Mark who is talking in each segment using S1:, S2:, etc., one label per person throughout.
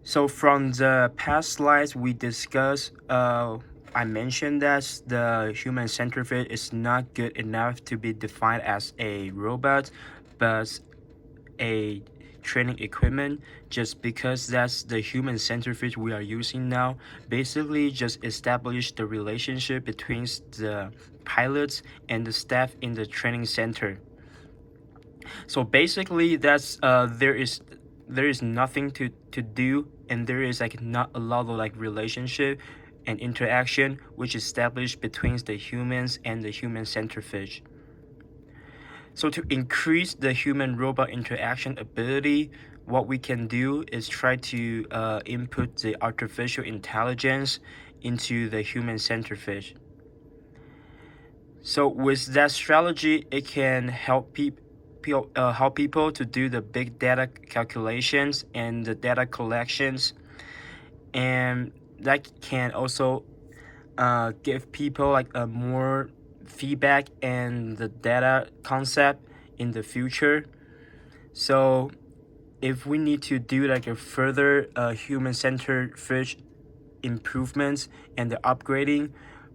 S1: So from the past slides we discussed, I mentioned that the human centrifuge is not good enough to be defined as a robot, but a training equipment, just because that's the human centrifuge we are using now. Basically just establish the relationship between the pilots and the staff in the training center. So basically that's there is nothing to do, and there is like not a lot of like relationship and interaction which is established between the humans and the human centrifuge. So to increase the human robot interaction ability, what we can do is try to input the artificial intelligence into the human centrifuge. So with that strategy, it can help people to do the big data calculations and the data collections, and that can also give people like a more feedback and the data concept in the future. So if we need to do like a further human-centered fish improvements and the upgrading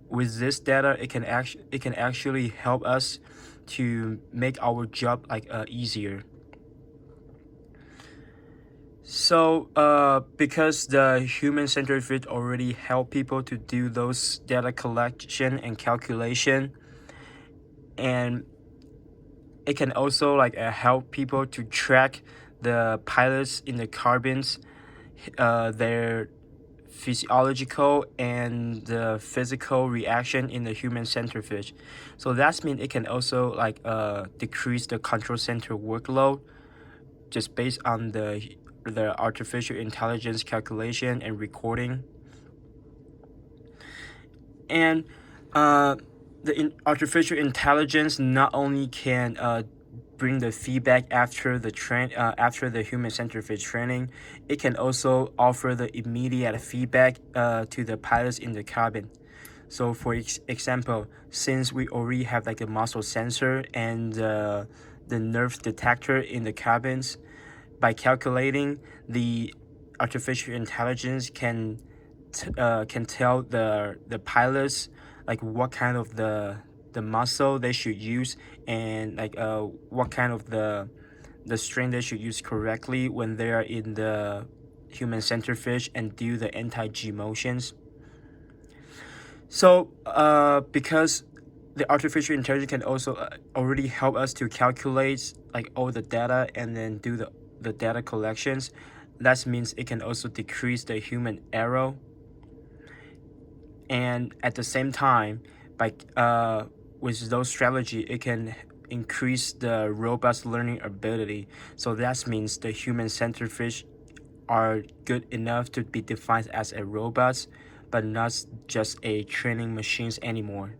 S1: with this data, it can actually help us to make our job like easier. So because the human-centered fish already help people to do those data collection and calculation, and it can also like help people to track the pilots in the cabins, their physiological and the physical reaction in the human centrifuge. So that means it can also like decrease the control center workload just based on the artificial intelligence calculation and recording. And the artificial intelligence not only can bring the feedback after the human centrifuge training, it can also offer the immediate feedback to the pilots in the cabin. So for example, since we already have like a muscle sensor and the nerve detector in the cabins, by calculating, the artificial intelligence can tell the pilots like what kind of the muscle they should use, and like what kind of the strength they should use correctly when they are in the human centrifuge and do the anti-G motions. So because the artificial intelligence can also already help us to calculate like all the data and then do the data collections, that means it can also decrease the human error. And at the same time, by with those strategy, it can increase the robust learning ability. So that means the human centrifuge are good enough to be defined as a robot, but not just a training machines anymore.